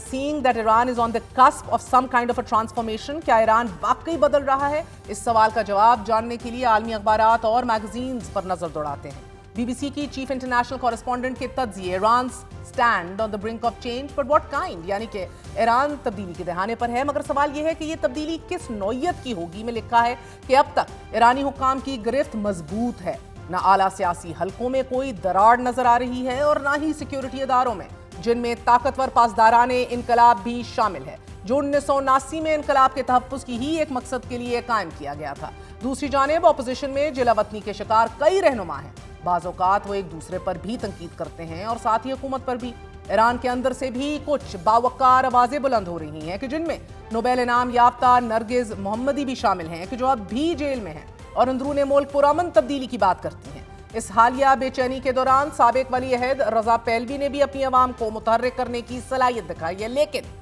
seeing that Iran is on the cusp of some kind of a transformation, کیا ایران واقعی بدل رہا ہے؟ اس سوال کا جواب جاننے کے لیے عالمی اخبارات اور میگزینز پر نظر دوڑاتے ہیں۔ بی بی سی کی چیف انٹرنیشنل کورسپونڈنٹ کے تجزیے Iran stand on the brink of change but what kind, یعنی کہ ایران تبدیلی کے دہانے پر ہے، مگر سوال یہ ہے کہ یہ تبدیلی کس نوعیت کی ہوگی۔ میں لکھا ہے کہ اب تک ایرانی حکام کی گرفت مضبوط ہے، نہ اعلیٰ سیاسی حلقوں میں کوئی دراڑ نظر آ رہی ہے اور نہ ہی سیکیورٹی اداروں میں، جن میں طاقتور پاسداران انقلاب بھی شامل ہے، جو 1979 میں انقلاب کے تحفظ کی ہی ایک مقصد کے لیے قائم کیا گیا تھا۔ دوسری جانب اپوزیشن میں جلا وطنی کے شکار کئی رہنما ہیں، بعض اوقات وہ ایک دوسرے پر بھی تنقید کرتے ہیں اور ساتھ ہی حکومت پر بھی۔ ایران کے اندر سے بھی کچھ باوقار آوازیں بلند ہو رہی ہیں کہ جن میں نوبیل انعام یافتہ نرگس محمدی بھی شامل ہیں کہ جو اب بھی جیل میں ہیں اور اندرون ملک پرامن تبدیلی کی بات کرتی ہیں۔ اس حالیہ بے چینی کے دوران سابق ولی عہد رضا پہلوی نے بھی اپنی عوام کو متحرک کرنے کی صلاحیت دکھائی ہے، لیکن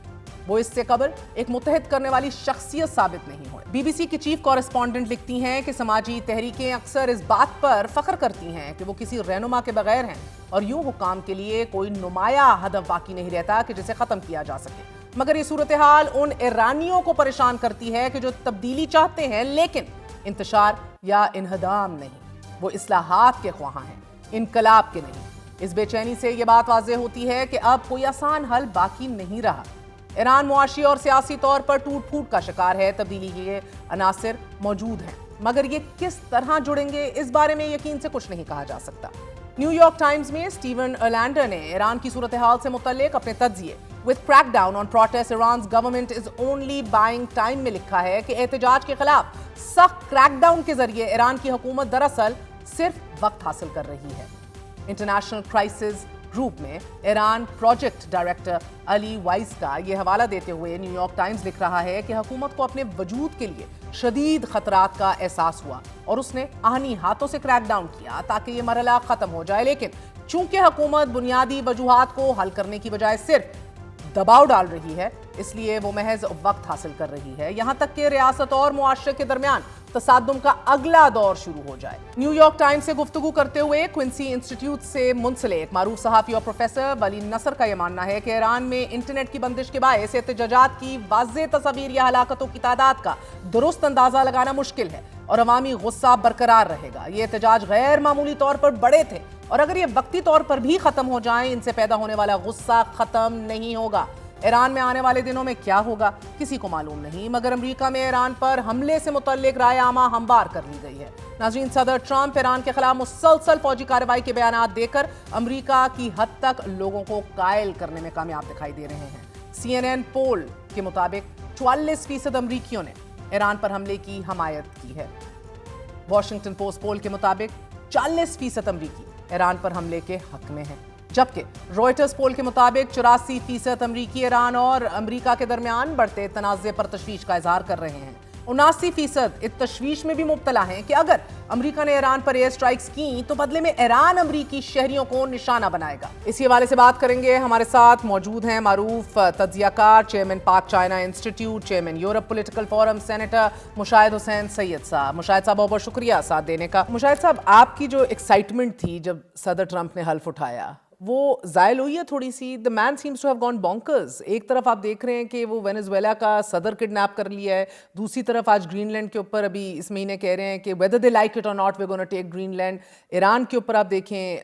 وہ اس سے قبل ایک متحد کرنے والی شخصیت ثابت نہیں ہوئے۔ بی بی سی کی چیف کورسپونڈنٹ لکھتی ہیں کہ سماجی تحریکیں اکثر اس بات پر فخر کرتی ہیں کہ وہ کسی رہنما کے بغیر ہیں اور یوں حکام کے لیے کوئی نمایاں ہدف باقی نہیں رہتا کہ جسے ختم کیا جا سکے، مگر یہ صورتحال ان ایرانیوں کو پریشان کرتی ہے کہ جو تبدیلی چاہتے ہیں لیکن انتشار یا انہدام نہیں، وہ اصلاحات کے خواہاں ہیں، انقلاب کے نہیں۔ اس بے چینی سے یہ بات واضح ہوتی ہے کہ اب کوئی آسان حل باقی نہیں رہا۔ ایران معاشی اور سیاسی طور پر ٹوٹ پھوٹ کا شکار ہے، تبدیلی کے عناصر موجود ہیں، مگر یہ کس طرح جڑیں گے اس بارے میں یقین سے کچھ نہیں کہا جا سکتا۔ نیو یارک ٹائمز میں اسٹیون ارلینڈر نے ایران کی صورتحال سے متعلق اپنے تجزیے with crackdown on protests Iran's government is only buying time میں لکھا ہے کہ احتجاج کے خلاف سخت کریک ڈاؤن کے ذریعے ایران کی حکومت دراصل صرف وقت حاصل کر رہی ہے۔ انٹرنیشنل کرائسس گروپ میں ایران پروجیکٹ ڈائریکٹر علی وائز کا یہ حوالہ دیتے ہوئے نیو یارک ٹائمز لکھ رہا ہے کہ حکومت کو اپنے وجود کے لیے شدید خطرات کا احساس ہوا اور اس نے آہنی ہاتھوں سے کریک ڈاؤن کیا تاکہ یہ مرحلہ ختم ہو جائے، لیکن چونکہ حکومت بنیادی وجوہات کو حل کرنے کی بجائے صرف دباؤ ڈال رہی ہے، اس لیے وہ محض وقت حاصل کر رہی ہے، یہاں تک کہ ریاست اور معاشرے کے درمیان تصادم کا اگلا دور شروع ہو جائے۔ نیو یارک ٹائمز سے گفتگو کرتے ہوئے کوئنسی انسٹیٹیوٹ سے منسلک معروف صحافی اور پروفیسر ولی نصر کا یہ ماننا ہے کہ ایران میں انٹرنیٹ کی بندش کے باعث احتجاجات کی واضح تصاویر یا ہلاکتوں کی تعداد کا درست اندازہ لگانا مشکل ہے اور عوامی غصہ برقرار رہے گا۔ یہ احتجاج غیر معمولی طور پر بڑے تھے اور اگر یہ وقتی طور پر بھی ختم ہو جائیں، ان سے پیدا ہونے والا غصہ ختم نہیں ہوگا۔ ایران میں آنے والے دنوں میں کیا ہوگا کسی کو معلوم نہیں، مگر امریکہ میں ایران پر حملے سے متعلق رائے عامہ ہموار کر لی گئی ہے۔ ناظرین، صدر ٹرمپ ایران کے خلاف مسلسل فوجی کارروائی کے بیانات دے کر امریکہ کی حد تک لوگوں کو قائل کرنے میں کامیاب دکھائی دے رہے ہیں۔ CNN پول کے مطابق 44% امریکیوں نے ایران پر حملے کی حمایت کی ہے۔ واشنگٹن پوسٹ پول کے مطابق 40% امریکی ایران پر حملے کے حق میں ہیں، جبکہ روئٹرز پول کے مطابق 84% امریکی ایران اور امریکہ کے درمیان بڑھتے تنازع پر تشویش کا اظہار کر رہے ہیں۔ 79% اس تشویش میں بھی مبتلا ہیں کہ اگر امریکہ نے ایران پر ایئر سٹرائکس کی تو بدلے میں ایران امریکی شہریوں کو نشانہ بنائے گا۔ اسی حوالے سے بات کریں گے، ہمارے ساتھ موجود ہیں معروف تجزیہ کار، chairman Pak China institute, chairman Europe political forum, senator Mushahid Hussain Syed صاحب۔ مشاہد صاحب بہت بہت شکریہ ساتھ دینے کا۔ مشاہد صاحب، آپ کی جو ایکسائٹمنٹ تھی جب صدر ٹرمپ نے حلف اٹھایا وہ زائل ہوئی ہے تھوڑی سی؟ The man seems to have gone bonkers۔ ایک طرف آپ دیکھ رہے ہیں کہ وہ وینزویلا کا صدر کڈنیپ کر لیا ہے، دوسری طرف آج گرین لینڈ کے اوپر ابھی اس مہینے کہہ رہے ہیں کہ whether they like it or not we're going to take Greenland. Iran کے اوپر آپ دیکھیں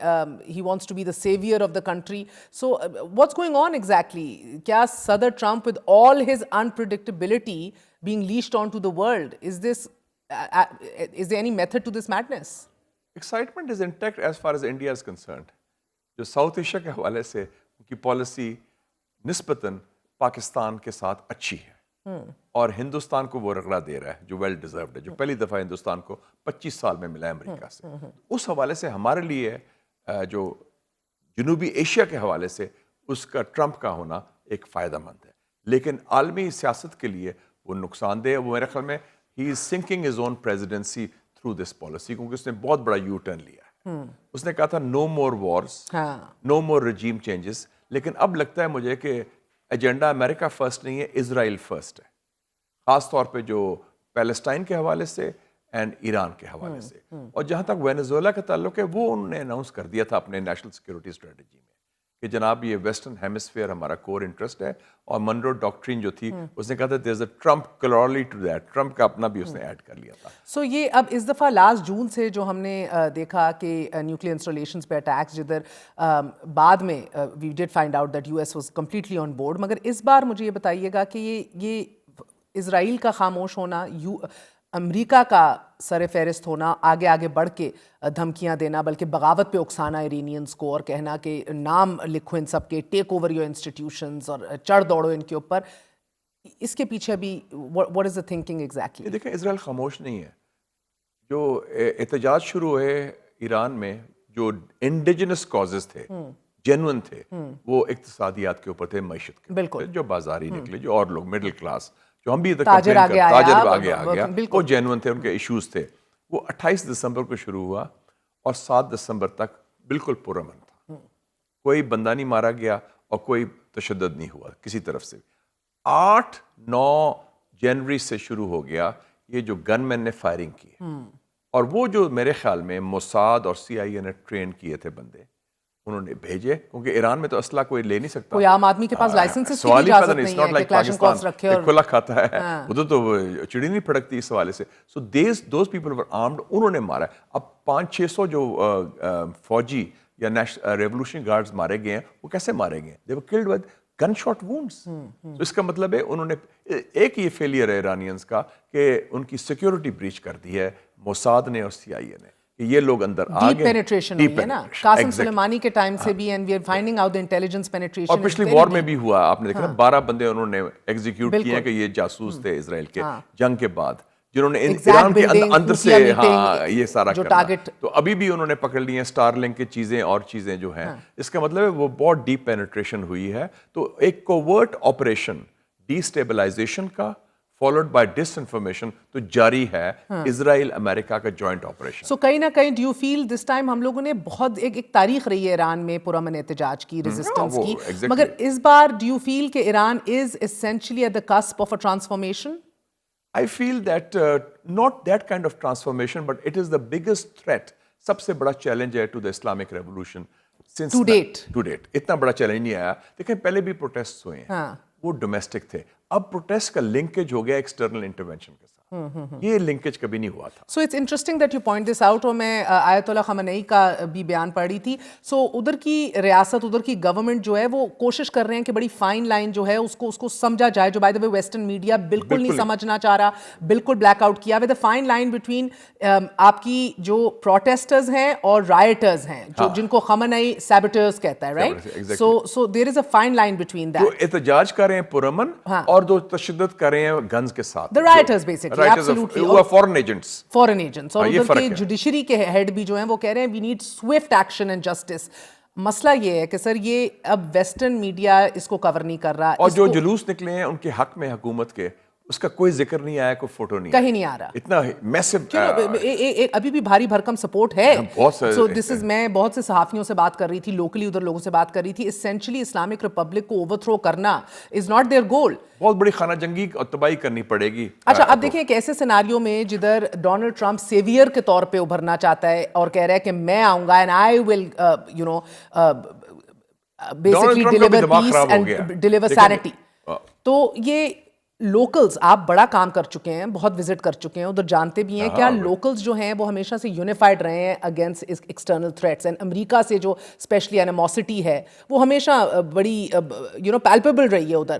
he wants to be the savior of the country۔ So what's going on exactly؟ کیا صدر Trump with all his unpredictability being leashed onto the world, is there any method to this madness؟ Excitement is intact as far as India is concerned۔ جو south Asia کے حوالے سے ان کی policy نسبتاً پاکستان کے ساتھ اچھی ہے اور ہندوستان کو وہ رگڑا دے رہا ہے جو ویل ڈیزروڈ ہے، جو پہلی دفعہ ہندوستان کو 25 سال میں ملا ہے امریکہ سے۔ اس حوالے سے ہمارے لیے جو جنوبی ایشیا کے حوالے سے اس کا ٹرمپ کا ہونا ایک فائدہ مند ہے، لیکن عالمی سیاست کے لیے وہ نقصان دہ ہے۔ وہ میرے خیال میں he is sinking his own presidency through this policy, کیونکہ اس نے بہت بڑا یو ٹرن لیا ہے۔ اس نے کہا تھا نو مور وارز، نو مور رجیم چینجز، لیکن اب لگتا ہے مجھے کہ ایجنڈا امریکہ فرسٹ نہیں ہے، اسرائیل فرسٹ ہے، خاص طور پہ جو پیلسٹائن کے حوالے سے اینڈ ایران کے حوالے سے۔ اور جہاں تک وینزویلا کا تعلق ہے، وہ انہوں نے اناؤنس کر دیا تھا اپنے نیشنل سیکورٹی اسٹریٹجی میں کہ جناب یہ ویسٹرن ہیمسفیئر ہمارا کور انٹرسٹ ہے, اور منرو ڈاکٹرین جو تھی اس نے کہا تھا there's a Trump corollary to that, Trump کا اپنا بھی اس نے ایڈ کر لیا تھا. سو یہ اب اس دفعہ لاسٹ جون سے جو ہم نے دیکھا کہ نیوکلیئر انسٹالیشنز پہ اٹیکس, جدھر بعد میں we did find out that US was completely on board, مگر اس بار مجھے یہ بتائیے گا کہ یہ اسرائیل کا خاموش ہونا, امریکہ کا سر فہرست ہونا, آگے آگے بڑھ کے دھمکیاں دینا, بلکہ بغاوت پہ اکسانا ایرینینز کو اور کہنا کہ نام لکھو ان سب کے, ٹیک اوور یور انسٹیٹیوشنز, اور چڑھ دوڑو ان کے اوپر, اس کے پیچھے بھی what is the thinking exactly؟ دیکھیں اسرائیل خاموش نہیں ہے. جو احتجاج شروع ہوئے ایران میں, جو انڈیجنس کازز تھے, جینون تھے, وہ اقتصادیات کے اوپر تھے, معیشت کے بالکل, جو بازاری نکلے, جو اور لوگ مڈل کلاس, جو ہم بھی تاجر آگے آگیا, وہ جینون تھے, ان کے ایشوز تھے. وہ 28 دسمبر کو شروع ہوا اور 7 دسمبر تک بالکل پرامن تھا, کوئی بندہ نہیں مارا گیا اور کوئی تشدد نہیں ہوا کسی طرف سے. 8-9 جنوری سے شروع ہو گیا یہ جو گن مین نے فائرنگ کی, اور وہ جو میرے خیال میں موساد اور CIA نے ٹرین کیے تھے بندے, انہوں نے بھیجے, کیونکہ ایران میں تو اسلحہ کوئی لے نہیں سکتا, کوئی عام آدمی کے پاس لائسنس کی اجازت نہیں ہے کہ کلاشنکوف رکھے اور کھلا کھاتا ہے, ادھر تو چڑی نہیں پھڑکتی اس حوالے سے. So those people were armed, انہوں نے مارا. اب 500-600 جو فوجی یا ریولوشنری گارڈز مارے گئے ہیں, وہ کیسے مارے گئے؟ They were killed with gunshot wounds. تو اس کا مطلب ہے انہوں نے ایک یہ فیلئر ہے ایرانینز کا کہ ان کی سیکیورٹی بریچ کر دی ہے موساد نے اور CIA نے, کہ یہ لوگ اندر آ گئے. ڈیپ پینیٹریشن ہوئی ہے نا قاسم سلیمانی کے ٹائم سے بھی, and we are finding out the intelligence penetration. اور پچھلی وار میں بھی ہوا, آپ نے دیکھا نا 12 بندے انہوں نے ایگزیکیوٹ کیے ہیں کہ یہ جاسوس تھے اسرائیل کے جنگ کے بعد, جنہوں نے ایران کے اندر سے یہ سارا کرنا. تو ابھی بھی انہوں نے پکڑ لی ہیں سٹار لنک کی چیزیں اور چیزیں جو ہیں. اس کا مطلب ہے وہ بہت ڈیپ پینیٹریشن ہوئی ہے. تو ایک کوورٹ آپریشن ڈی اسٹیبلائزیشن کا فالوڈ بائی ڈس انفارمیشن تو جاری ہے, اسرائیل امریکہ کا جوائنٹ آپریشن. سو کہیں نہ کہیں do you feel this time ہم لوگوں نے بہت ایک تاریخ رہی ہے ایران میں پرامن احتجاج کی, ریزسٹنس کی, مگر اس بار ڈو یو فیل کہ ایران از essentially at the cusp of a transformation? I feel that not that kind of transformation, but it is the biggest threat. سب سے بڑا چیلنج ہے to the Islamic Revolution since to date. اتنا بڑا challenge نہیں آیا. دیکھیں پہلے بھی پروٹیسٹ ہوئے ہیں, وہ ڈومیسٹک تھے. اب پروٹیسٹ کا لنکیج ہو گیا ایکسٹرنل انٹرونشن کے ساتھ, یہ لنکیج کبھی نہیں ہوا تھا. So it's interesting that you point this out. اور میں آیت اللہ خامنئی کا بھی بیان پڑھ رہی تھی. سو ادھر کی ریاست, ادھر کی گورنمنٹ جو ہے وہ کوشش کر رہے ہیں کہ بڑی فائن لائن جو ہے اس کو سمجھا جائے, جو by the way western media بالکل نہیں سمجھنا چاہ رہا, بالکل بلیک آؤٹ کیا, with a fine line between آپ کی جو پروٹیسٹرز ہیں اور رائٹرز ہیں, جن کو خامنئی سیبٹرز کہتا ہے, right? So there is a fine line between that. جو احتجاج کر رہے ہیں پرامن اور جو تشدد کر رہے ہیں گنز کے ساتھ, the rioters basically, absolutely, وہ فورن ایجنٹس. اور ادھر کے جوڈیشری کے ہیڈ بھی جو ہیں وہ کہہ رہے ہیں we need swift action and justice. مسئلہ یہ ہے کہ سر یہ اب ویسٹرن میڈیا اس کو کور نہیں کر رہا, اور جو جلوس نکلے ہیں ان کے حق میں حکومت کے, اس کا کوئی ذکر نہیں آیا, کوئی فوٹو نہیں, کہیں نہیں آ رہا. اتنا میسو ابھی بھی بھاری بھرکم سپورٹ ہے. سو دس از, میں بہت سے صحافیوں سے بات کر رہی تھی, لوکلی ادھر لوگوں سے بات کر رہی تھی, اسینشلی اسلامک ریپبلک کو اوور تھرو کرنا از ناٹ دیئر گول. بہت بڑی خانہ جنگی اور تباہی کرنی پڑے گی. اچھا اب دیکھیں ایک ایسے سیناریو میں جدھر ڈونلڈ ٹرمپ سیویئر کے طور پہ ابھرنا چاہتا ہے اور کہہ رہا ہے کہ میں آؤں گا and I will you know basically deliver peace and deliver sanity. تو یہ لوکلز, آپ بڑا کام کر چکے ہیں, بہت وزٹ کر چکے ہیں, ادھر جانتے بھی ہیں کیا لوکلز جو ہیں وہ ہمیشہ سے یونیفائڈ رہے ہیں اگینسٹ ایکسٹرنل تھریٹس, اینڈ امریکہ سے جو اسپیشلی اینیموسٹی ہے وہ ہمیشہ بڑی یو نو پیلپیبل رہی ہے ادھر.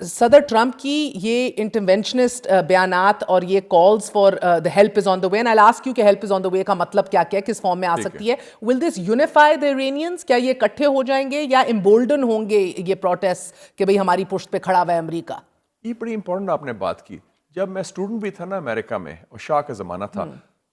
صدر ٹرمپ کی یہ انٹرونشنسٹ بیانات اور یہ calls for the help is on the way, and I will ask you کہ ہیلپ از آن دا وے کا مطلب کیا کیا, کس فارم میں آ سکتی ہے؟ ول دس یونیفائی دی ایرانیئنز؟ کیا یہ اکٹھے ہو جائیں گے یا امبولڈن ہوں گے یہ پروٹیسٹ کہ بھئی ہماری پشت پہ کھڑا ہوا ہے امریکہ؟ یہ بڑی امپورٹنٹ آپ نے بات کی. جب میں اسٹوڈنٹ بھی تھا نا امریکہ میں, اور شاہ کا زمانہ تھا,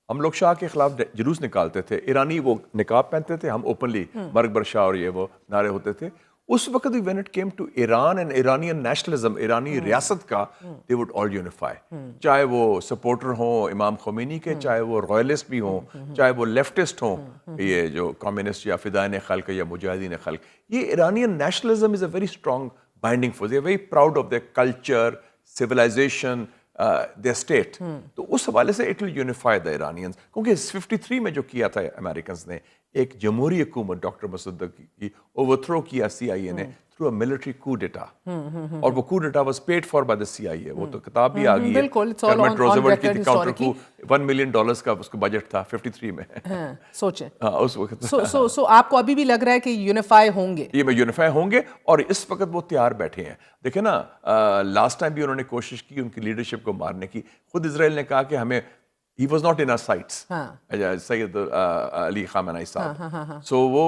ہم لوگ شاہ کے خلاف جلوس نکالتے تھے. ایرانی وہ نقاب پہنتے تھے, ہم اوپنلی مرگ بر شاہ اور یہ وہ نعرے ہوتے تھے. اس وقت بھی when it came to Iran and Iranian nationalism, ایرانی ریاست کا, they would all unify. چاہے وہ سپورٹر ہوں امام خمینی کے, چاہے وہ رائلسٹ بھی ہوں, چاہے وہ لیفٹسٹ ہوں, یہ جو کمیونسٹ یا فدائین خلق یا مجاہدین خلق. یہ Iranian nationalism is a very strong binding force. They are very proud of their culture, civilization, their state. تو اس حوالے سے it will unify the Iranians. کیونکہ 53 میں جو کیا تھا امریکنز نے, ایک جمہوری حکومت ڈاکٹر مصدق کی اوورتھرو کیا CIA نے through a military coup d'etat. اور وہ coup d'etat was paid for by the CIA. وہ تو کتاب بھی آ گئی ہے. بالکل, it's all on record historically. $1 million کا اس کا بجٹ تھا 53 میں. سوچیں اس وقت. سو آپ کو ابھی بھی لگ رہا ہے کہ یونیفائی ہوں گے؟ یہ یونیفائی ہوں گے اور اس وقت وہ تیار بیٹھے ہیں. دیکھیں نا لاسٹ ٹائم بھی انہوں نے کوشش کی ان کی لیڈرشپ کو مارنے کی. خود اسرائیل نے کہا کہ ہمیں he was not in our sights. سید علی خامنہئی صاحب. سو وہ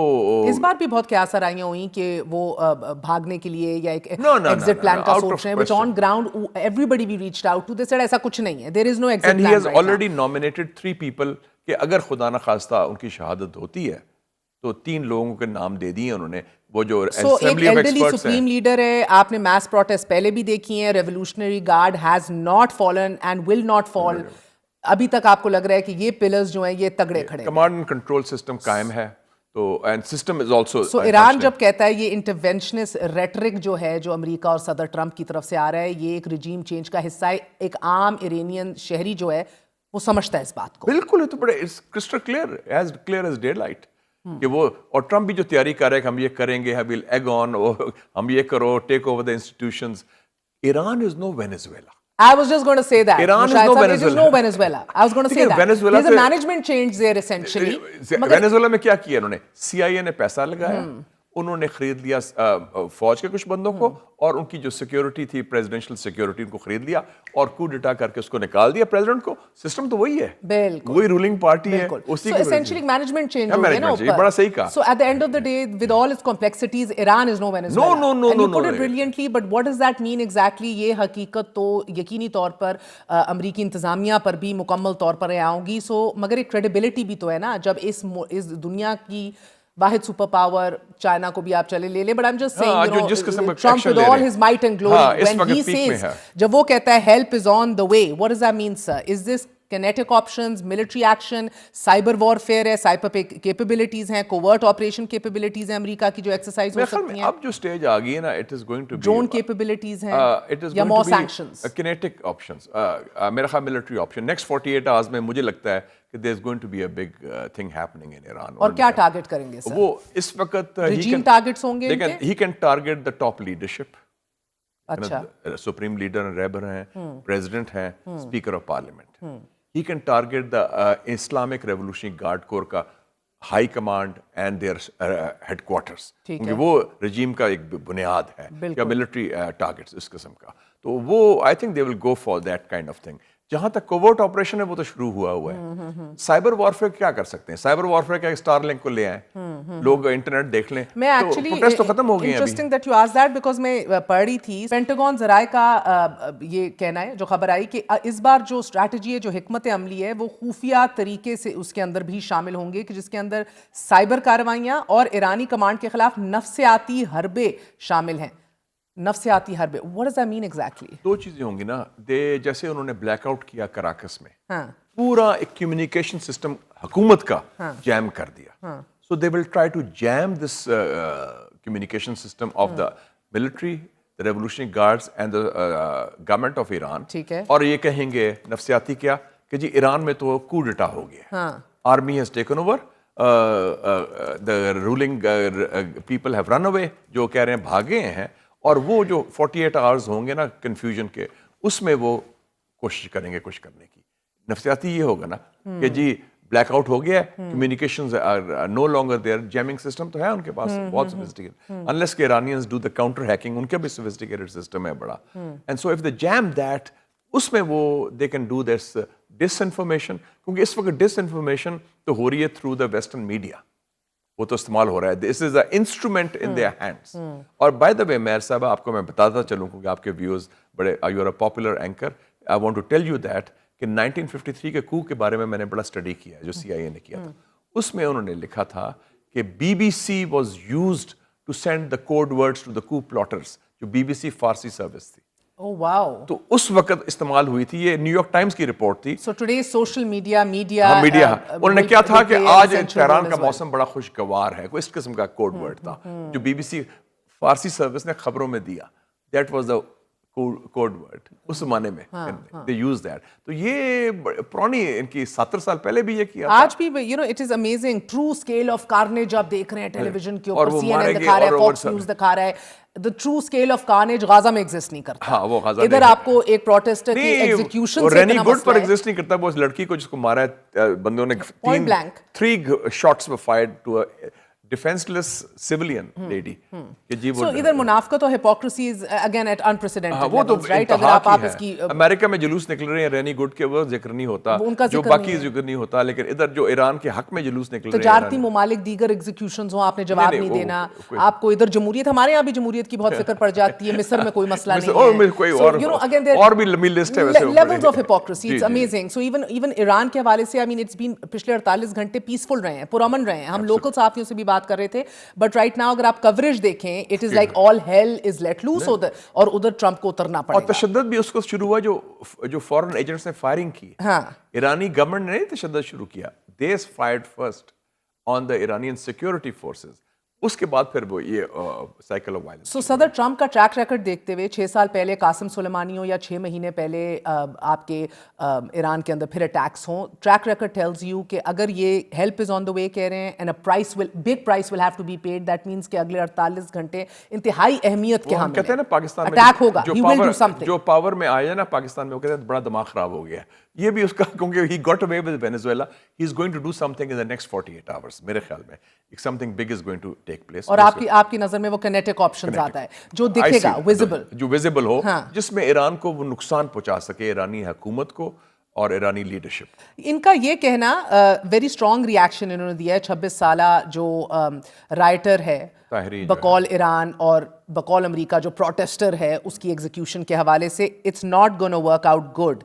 اس بار بھی بہت قیاس آرائیاں ہوئیں کہ وہ بھاگنے کے لیے یا ایک ایگزٹ پلان کا سوچ رہے ہیں, which on ground everybody we reached out to, they said ایسا کچھ نہیں ہے, there is no exit plan. And he has already nominated 3 people کہ اگر خدا نہ خواستہ ان کی شہادت ہوتی ہے تو 3 لوگوں کے نام دے دیے انہوں نے. وہ جو اسمبلی آف ایکسپرٹس ہیں, سپریم لیڈر ہے. آپ نے میس پروٹیسٹ پہلے بھی دیکھی ہیں. Revolutionary guard has not fallen and will not fall. ابھی تک آپ کو لگ رہا ہے کہ یہ پلرز جو ہیں یہ تگڑے کھڑے. کمانڈ اینڈ کنٹرول سسٹم قائم ہے. تو اینڈ سسٹم از آلسو. سو ایران جب کہتا ہے یہ انٹرونشنسٹ ریٹرک جو ہے جو امریکہ اور صدر ٹرمپ کی طرف سے آ رہا ہے یہ ایک رجیم چینج کا حصہ ہے, ایک عام ایرانین شہری جو ہے وہ سمجھتا ہے اس بات کو. بالکل, یہ تو بڑے crystal clear as day light کہ وہ. اور ٹرمپ بھی جو تیاری کر رہا ہے کہ ہم یہ کریں گے, ایگ آن, ہم یہ کرو, take over the institutions. Iran is no Venezuela. I was just going to say that. Iran is no Venezuela. It is no Venezuela. I was going to say that. Venezuela There's a management change there essentially. Venezuela میں کیا کیا انہوں نے؟ CIA نے پیسہ لگایا, انہوں نے خرید لیا فوج کے کچھ بندوں کو اور ان کی جو سیکیورٹی تھی پریزیڈنشل سیکیورٹی ان کو خرید لیا اور کو ڈٹا کر کے اس کو نکال دیا پریزیڈنٹ کو. سسٹم تو وہی ہے, وہی رولنگ پارٹی ہے. اسی کو essentially management change ہو گیا نا اوپر. بڑا صحیح کہا. So at the end of the day with all its complexities Iran is no Venezuela. No. And you put it brilliantly, but what does that mean exactly? یہ حقیقت تو یقینی طور پر امریکی انتظامیہ پر بھی مکمل طور پر آؤں گی. سو مگر ایک کریڈیبلٹی بھی تو ہے نا جب اس دنیا کی واحد سپر پاور چائنا کو بھی آپ چلے لے لیں. But I am just seeing Trump with all his might and glory when he says, جب وہ کہتا ہے help is on the way, what does that mean sir? Is this kinetic options, military action, cyber warfare ہے, cyber capabilities ہیں, covert operation capabilities ہیں امریکہ کی جو exercise ہو سکتی ہیں. اب جو سٹیج آ گئی ہے نا, it is going to be drone capabilities ہیں یا more sanctions, kinetic options. میرا خیال military option next 48 hours میں مجھے لگتا ہے کہ there is going to be a big thing happening in Iran. اور کیا ٹارگٹ کریں گے سر؟ وہ اس وقت regime targets ہوں گے. he can target the top leadership. اچھا, سپریم لیڈر رہبر ہیں, پریزیڈنٹ ہیں, speaker of parliament. He can target the Islamic Revolutionary Guard Corps کا high command and their headquarters, کیونکہ وہ رجیم کا ایک بنیاد ہے یا ملٹری ٹارگیٹس اس قسم کا. تو وہ I think they will go for that kind of thing. جہاں تک کوورٹ آپریشن ہے وہ تو شروع ہوا ہے. سائبر وارفیئر کیا کر سکتے ہیں؟ سائبر وارفیئر کیا اسٹار لنک کو لے آئیں, لوگ انٹرنیٹ دیکھ لیں. میں ایکچولی پروٹیسٹ تو ختم ہو گئی ہیں. Interesting that you ask that because میں پڑھ رہی تھی پینٹاگون ذرائع کا یہ کہنا ہے جو خبر آئی کہ اس بار جو اسٹریٹجی ہے, جو حکمت عملی ہے, وہ خفیہ طریقے سے اس کے اندر بھی شامل ہوں گے کہ جس کے اندر سائبر کارروائیاں اور ایرانی کمانڈ کے خلاف نفسیاتی حربے شامل ہیں. نفسیاتی حربے, what does that mean exactly? دو چیزیں ہوں گی نا. جیسے انہوں نے بلیک آؤٹ کیا کراکس میں, پورا ایک کمیونیکیشن سسٹم حکومت کا جیم کر دیا. So they will try to jam this communication system of the military, the Revolutionary Guards and the government of Iran. اور یہ کہیں گے نفسیاتی کیا کہ جی ایران میں تو کو ڈٹا ہو گیا, army has taken over, the ruling people have run away, جو کہہ رہے ہیں بھاگے ہیں. اور وہ جو 48 hours ہوں گے نا کنفیوژن کے, اس میں وہ کوشش کریں گے کچھ کرنے کی. نفسیاتی یہ ہوگا نا کہ جی بلیک آؤٹ ہو گیا, communications are no longer there, jamming system تو ہے ان کے پاس بہت سوفسٹیکیٹڈ, انلیس کہ Iranians do the counter hacking, ان کا بھی سوفسٹیکیٹڈ سسٹم ہے بڑا. And so if they jam that, اس میں وہ they can do this disinformation, کیونکہ اس وقت ڈس انفارمیشن تو ہو رہی ہے تھرو دا ویسٹرن میڈیا, وہ تو استعمال ہو رہا ہے. دس از اے انسٹرومنٹ ان دیئر ہینڈس. اور بائی دا وے مہر صاحب, آپ کو میں بتاتا چلوں کیونکہ آپ کے ویوز بڑے, you are a popular anchor, I want to tell you that کہ 1953 کے کو کے بارے میں نے بڑا اسٹڈی کیا ہے جو CIA نے کیا تھا. اس میں انہوں نے لکھا تھا کہ BBC was used to send the code words to the co plotters, جو BBC فارسی سروس تھی. Oh wow. تو اس وقت استعمال ہوئی تھی. یہ نیو یارک ٹائمز کی رپورٹ تھی. So today social media انہوں نے کیا تھا کہ آج تہران کا موسم بڑا خوشگوار ہے, کوئی اس قسم کا کوڈ ورڈ تھا جو BBC فارسی سروس نے خبروں میں دیا. That was the code word اس زمانے میں they use that. تو یہ پرانی ان کی 70 سال پہلے بھی یہ کیا. آج بھی you know it is amazing true scale of carnage آپ دیکھ رہے ہیں ٹیلی ویژن کے اوپر, سی این این دکھا رہا ہے, فاکس نیوز دکھا رہا ہے. The true scale of carnage غازہ میں ایگزسٹ نہیں کرتا. ہاں وہ غازہ ادھر آپ کو ایک پروٹیسٹر کی ایگزیکیوشن سے رینی گڈ پر ایگزسٹ نہیں کرتا. وہ اس لڑکی کو جس کو مارا ہے بندوں نے 3 shots were fired to a defenseless civilian lady. So ادھر منافقت اور hypocrisy is again at unprecedented levels, right? اگر آپ اس کی امریکہ میں جلوس نکل رہے ہیں رینی گڈ کے, وہ ذکر نہیں ہوتا, جو باقی ذکر نہیں ہوتا, لیکن ادھر جو ایران کے حق میں جلوس نکل رہے ہیں, تجارتی ممالک دیگر ایگزیکیوشنز ہوں, آپ نے جواب نہیں دینا, آپ کو ادھر جمہوریت, ہمارے یہاں بھی جمہوریت کی بہت فکر پڑ جاتی ہے, مصر میں کوئی مسئلہ نہیں ہے, اور بھی لمبی لسٹ ہے ویسے levels of hypocrisy, it's amazing. So even Iran کے حوالے سے I mean it's been پچھلے 48 گھنٹے پیسفل رہے ہیں, پرامن رہے ہیں. ہم لوکل صحافیوں سے بھی بات کر رہے تھے, بٹ رائٹ ناؤ اگر آپ کوریج دیکھیں it is like all hell is let loose ادھر, اور ادھر ٹرمپ کو اترنا پڑے گا. اور تشدد بھی اس کو شروع ہوا جو فورن ایجنٹس نے فائرنگ کی. ہاں ایرانی گورنمنٹ نے نہیں تشدد شروع کیا, they fired first on the Iranian security forces, اس کے بعد پھر وہ یہ سائیکل آف وائلنس. سو صدر ٹرمپ کا ٹریک ریکرڈ دیکھتے ہوئے 6 سال پہلے قاسم سلیمانی ہو یا 6 مہینے پہلے آپ کے ایران کے اندر پھر اٹیکس ہوں, ٹریک ریکرڈ ٹیلز یو کہ اگر یہ ہیلپ از آن دا وے کہہ رہے ہیں and big price will have to be paid, that means کہ اگلے 48 گھنٹے انتہائی اہمیت کے حامل ہیں. کہتے ہیں نا پاکستان میں اٹیک ہوگا, he will do something. جو پاور میں آیا نا پاکستان میں, وہ کہتے ہیں بڑا دماغ خراب ہو گیا. یہ بھی اس کا, کیونکہ he got away with Venezuela, he is going to do something in the next 48 hours میرے خیال میں. something big is going to take place. اور آپ کی نظر میں وہ کنیٹک آپشنز آتا ہے جو دکھے گا, ویزیبل, جو ویزیبل ہو, جس میں ایران کو وہ نقصان پہنچا سکے, ایرانی حکومت کو اور ایرانی لیڈرشپ. ان کا یہ کہنا ویری اسٹرانگ ریئیکشن انہوں نے دیا ہے 26 سالہ جو رائٹر ہے بقول ایران اور بقول امریکہ جو پروٹیسٹر ہے, اس کی ایگزیکیوشن کے حوالے سے. It's not gonna work out good,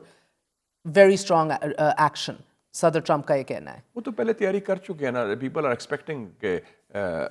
very strong action, صدر ٹرمپ کا یہ کہنا ہے. وہ تو پہلے تیاری کر چکے ہیں نا, پیپل آر ایکسپیکٹنگ کہ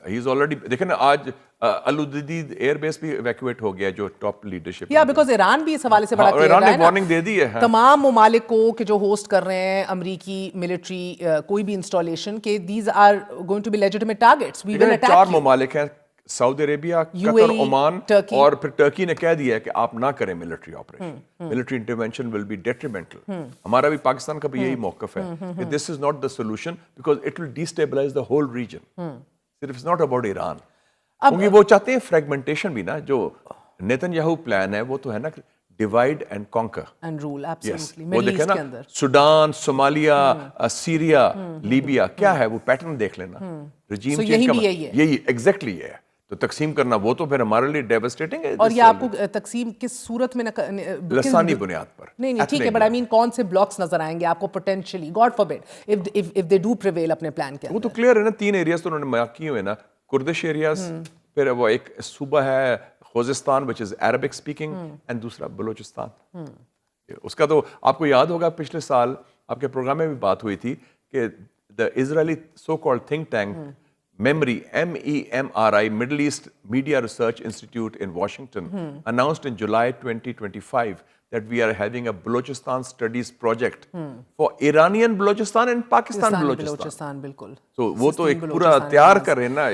ہی از آلریڈی, دیکھیں نا آج الودید ایئر بیس بھی ایویکویٹ ہو گیا جو ٹاپ لیڈرشپ. یا بیکاز ایران بھی اس حوالے سے بڑا ایران نے وارننگ دے دی ہے تمام ممالک کو کہ جو ہوسٹ کر رہے ہیں امریکی ملٹری کوئی بھی انسٹالیشن, کہ these are going to be legitimate targets. We will attack. 4 ممالک ہیں, سعودی عربیہ, قطر, عمان, اور پھر ٹرکی نے کہہ دیا ہے کہ آپ نہ کریں military operation, military intervention will be detrimental. ہمارا بھی پاکستان کا بھی یہی موقف ہے کہ this is not the solution because it will destabilise the whole region. صرف اٹس ناٹ اباؤٹ ایران, کیونکہ وہ چاہتے ہیں فریگمنٹیشن بھی نا. جو نیتن یاہو پلان ہے وہ تو ہے نا divide and conquer and rule. Absolutely. وہ دیکھیں نا سوڈان, صومالیہ, سیریا, لیبیا, کیا ہے وہ پیٹرن دیکھ لینا. رجیم چینج کا یہی ایگزیکٹلی ہے. تو تقسیم کرنا وہ تو پھر ہمارے لیے ڈیوسٹیٹنگ ہے. اور یہ آپ کو تقسیم کس صورت میں لسانی بنیاد پر نہیں ٹھیک ہے, بٹ آئی مین کون سے بلاکس نظر آئیں گے آپ کو potentially, God forbid if they do prevail اپنے پلان کے. وہ تو کلیئر ہے نا, 3 ایریاز تو انہوں نے مارک کیے ہوئے نا, کردش ایریاز, پھر وہ ایک صوبہ ہے خوزستان which is Arabic speaking, and دوسرا بلوچستان. اس کا تو آپ کو یاد ہوگا پچھلے سال آپ کے پروگرام میں بھی بات ہوئی تھی کہ the Israeli so-called think tank MEMRI, MEMRI, Middle East Media Research Institute in Washington, announced in July 2025 that we are having a Balochistan studies project for Iranian Balochistan and Pakistan Balochistan. بالکل. So وہ تو ایک پورا تیار کر رہے ہیں نا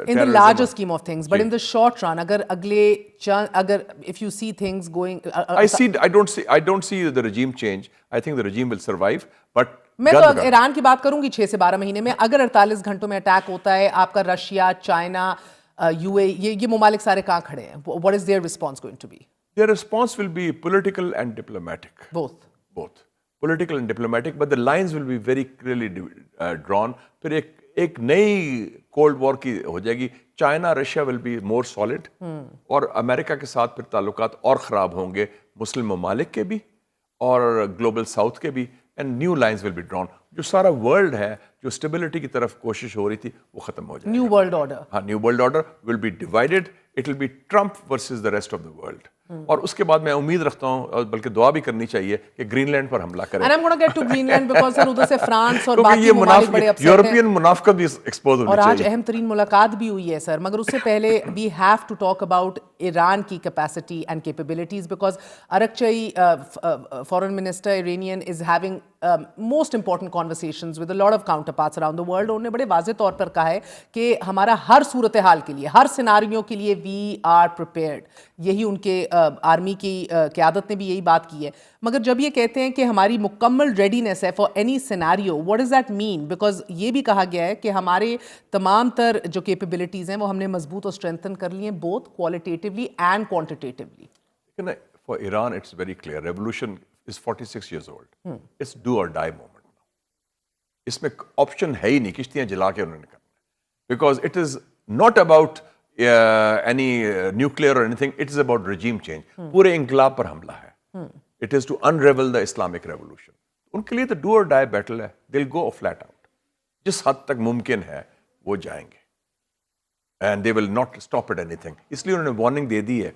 in the larger scheme of things, but in the short run اگر if you see things going I don't see the regime change. I think the regime will survive, but میں تو ایران کی بات کروں گی 6 سے 12 مہینے میں. اگر 48 گھنٹوں میں اٹیک ہوتا ہے, آپ کا رشیا, چائنا, UAE, یہ ممالک سارے کہاں کھڑے ہیں؟ What is their response going to be? Their response will be political and diplomatic. Both. Political and diplomatic, but the lines will be very clearly drawn. پھر ایک نئی کولڈ وار کی ہو جائے گی. China, Russia will be more solid, اور امریکہ کے ساتھ پھر تعلقات اور خراب ہوں گے, مسلم ممالک کے بھی اور گلوبل ساؤتھ کے بھی. And new lines will be drawn. جو سارا ورلڈ ہے جو اسٹیبلٹی کی طرف کوشش ہو رہی تھی وہ ختم ہو جائے. New world order. ہاں, new world order will be divided. It will be Trump versus the rest of the world. اور اس کے بعد میں امید رکھتا ہوں, اور بلکہ دعا بھی کرنی چاہیے کہ گرین لینڈ پر حملہ کریں. And I'm going to get to Greenland because ادھر سے فرانس اور باقی ممالک بڑے اپسیٹ ہیں. یورپین منافقت بھی ایکسپوز ہونی چاہیے. اور آج اہم ترین ملاقات بھی ہوئی ہے سر, مگر اس سے پہلے we have to talk about Iran کی capacity and capabilities because Arakchai, foreign minister Iranian, is having most important conversations with a lot of counterparts around the world. انہوں نے بڑے واضح طور پر کہا ہے کہ ہمارا ہر صورتحال کے لیے, ہر سیناریو کے لیے we are prepared. یہی ان کے آرمی کی قیادت نے بھی یہی بات کی ہے. مگر جب یہ کہتے ہیں کہ ہماری مکمل ریڈینس ہے for any scenario, what does that mean? Because یہ بھی کہا گیا ہے کہ ہمارے تمام تر جو کیپیبلٹیز ہیں وہ ہم نے مضبوط اور اسٹرینتھن کر لی ہیں, both qualitatively and quantitatively. For Iran, it's very clear. Revolution is 46 years old. It's do or die moment now. اس میں آپشن ہے ہی نہیں, کشتیاں جلا کے انہوں نے کرنا. Because it is not about any nuclear or anything. It is about regime change. پورے انقلاب پر حملہ ہے. It is to unravel the Islamic revolution. ان کے لیے تو do or die battle ہے. They'll go flat out. جس حد تک ممکن ہے وہ جائیں گے. And they will not stop at anything. اس لیے انہوں نے وارننگ دے دی ہے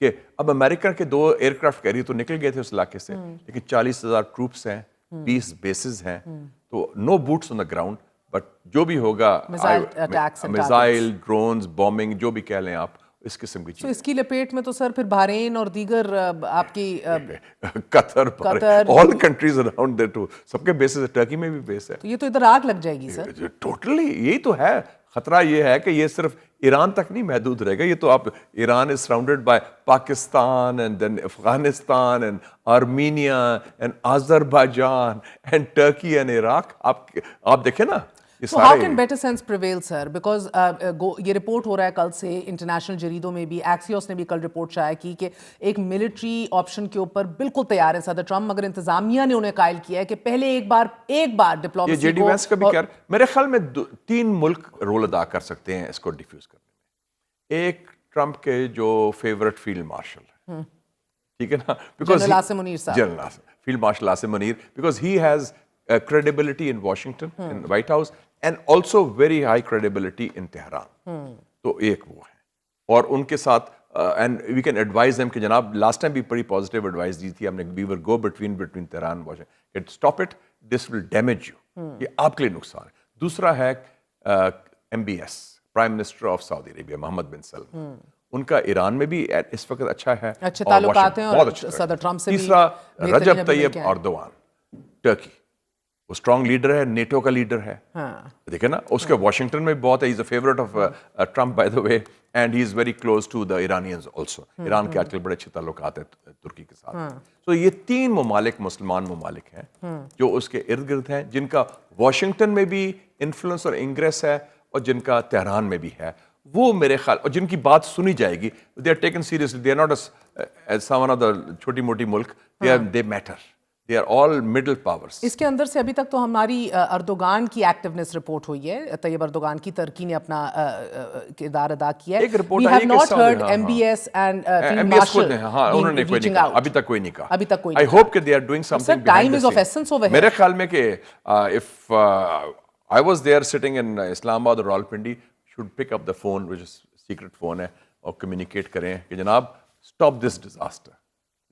کہ اب امریکہ کے 2 ایئر کرافٹ کیریئر تو نکل گئے تھے اس علاقے سے, لیکن 40,000 ٹروپس ہیں, 20 بیسز ہیں, تو no boots on the ground, but جو بھی ہوگا میزائل, ڈرونز, بومبنگ, جو بھی کہہ لیں آپ, اس قسم کی چیز. اس کی لپیٹ میں تو سر پھر بحرین اور دیگر آپ کی قطر, آل کنٹریز اراؤنڈ دیٹ, سب کے بیسز, ٹرکی میں بھی بیس ہے. تو یہ تو ادھر آگ لگ جائے گی سر. ٹوٹلی یہی تو ہے خطرہ. یہ ہے کہ یہ صرف ایران تک نہیں محدود رہے گا. یہ تو آپ, Iran is surrounded by Pakistan and then Afghanistan and Armenia and Azerbaijan and Turkey and Iraq. آپ دیکھیں نا. So how can better sense prevail, sir? Because یہ رپورٹ ہو رہا ہے کل سے انٹرنیشنل جریدوں میں بھی, ایکسیوس نے بھی کل رپورٹ شائع کی کہ ایک ملٹری آپشن کے اوپر بالکل تیار ہے صدر ٹرمپ, مگر انتظامیہ نے انہیں قائل کیا ہے کہ پہلے ایک بار ڈپلومیسی کو. یہ جے ڈی وینس کا بھی کیا, میرے خیال میں 3 ملک رول ادا کر سکتے ہیں اس کو ڈیفیوز کرنے میں. ایک ٹرمپ کے جو فیورٹ فیلڈ مارشل ہے, ٹھیک ہے نا, جنرل عاصم منیر صاحب, general field marshal Asim Munir, because he has credibility in Washington, in White House, and also very high credibility in Tehran. تو ایک وہ ہے, اور ان کے ساتھ and we can advise them کہ جناب last time بھی بڑی positive advice دی تھی ہم نے, we will go between Tehran and Washington, stop it, this will damage you. یہ آپ کے لیے نقصان ہے. دوسرا ہے MBS, Prime Minister of Saudi Arabia, محمد بن سلمان. ان کا ایران میں بھی اس وقت اچھا ہے, اچھے تعلقات ہیں, اور صدر ٹرمپ سے بھی. تیسرا رجب طیب ایردوان, ٹرکی, وہ اسٹرانگ لیڈر ہے, نیٹو کا لیڈر ہے, دیکھیں نا. اس کے واشنگٹن میں بہت ہے, he is a favourite of Trump by the way, and he is very close to the Iranians also. Iran کے آج کل بڑے اچھے تعلقات ہیں ترکی کے ساتھ. تو یہ 3 ممالک مسلمان ممالک ہیں جو اس کے ارد گرد ہیں, جن کا واشنگٹن میں بھی انفلوئنس اور انگریس ہے, اور جن کا تہران میں بھی ہے. وہ میرے خیال, اور جن کی بات سنی جائے گی, they are taken seriously, they are not as some one of the چھوٹی موٹی ملک, they matter. They are all middle powers. اس کے اندر سے ابھی تک تو ہماری اردوغان کی ایکٹیونیس رپورٹ ہوئی ہے, طیب اردوغان کی, ترکی نے اپنا کردار ادا کیا ہے. We have not heard MBS and Field Marshal reaching out. ابھی تک کوئی نہیں کہا. ابھی تک کوئی نہیں. I hope that they are doing something behind the scenes. Time is of essence over here. میرے خیال میں کہ if I was there sitting in Islamabad or Rawalpindi, should pick up the phone, which is secret phone ہے, اور communicate کریں کہ جناب stop this disaster.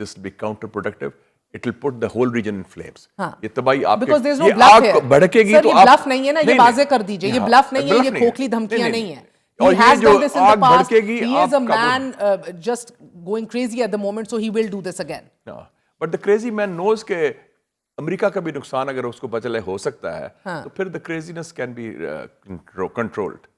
This will be counterproductive. It will put the whole region in flames. یہ تباہی آپ کے, یہ آگ بھڑکے گی تو آپ, یہ بلف نہیں ہے نا, یہ واضح کر دیجئے, یہ بلف نہیں ہے, یہ کھوکھلی دھمکیاں نہیں ہیں. اور یہ جو آگ بھڑکے گی, he is a man just going crazy at the moment, so he will do this again. But the crazy man knows کہ امریکہ کا بھی نقصان اگر اس کو بچ لے ہو سکتا ہے, تو پھر the craziness can be controlled.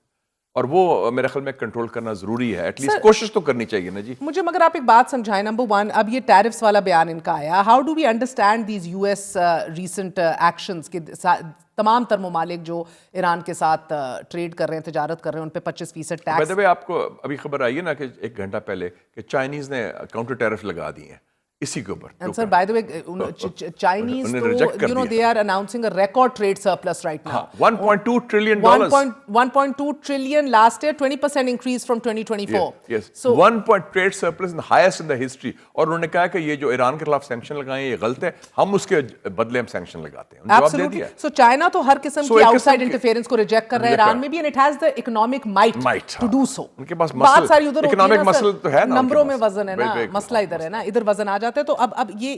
اور وہ میرے خیال میں کنٹرول کرنا ضروری ہے, ایٹ لیسٹ کوشش تو کرنی چاہیے نا جی. مجھے مگر آپ ایک بات سمجھائیں. نمبر 1, اب یہ ٹیرفس والا بیان ان کا آیا, how do we understand these US recent actions کہ تمام تر ممالک جو ایران کے ساتھ ٹریڈ کر رہے ہیں, تجارت کر رہے ہیں, ان پہ 25% ٹیکس. بائی دا وے آپ کو ابھی خبر آئی ہے نا کہ 1 گھنٹہ پہلے کہ چائنیز نے کاؤنٹر ٹیرف لگا دیے ہیں اسی کے اوپر. And sir, by the way, Chinese you know, they are announcing a record trade surplus right now. $1.2 trillion. 1.2 trillion last year, 20% increase from 2024. Yes. So 1. trade surplus in the highest in the history. اور انہوں نے کہا کہ یہ جو ایران کے خلاف sanction لگائے ہیں یہ غلط ہے, ہم اس کے بدلے ہم سینکشن لگاتے ہیں. Absolutely. So China تو ہر قسم کی آؤٹ سائڈ انٹرفیئرنس کو ریجیکٹ کر رہا ہے ایران میں بھی, and it has the economic might to do so. ان کے پاس بات ساری ادھر economic muscle تو ہے نا, نمبروں میں وزن ہے نا, مسئلہ ادھر ہے نا, ادھر وزن آ جاتا ہے. تو اب یہ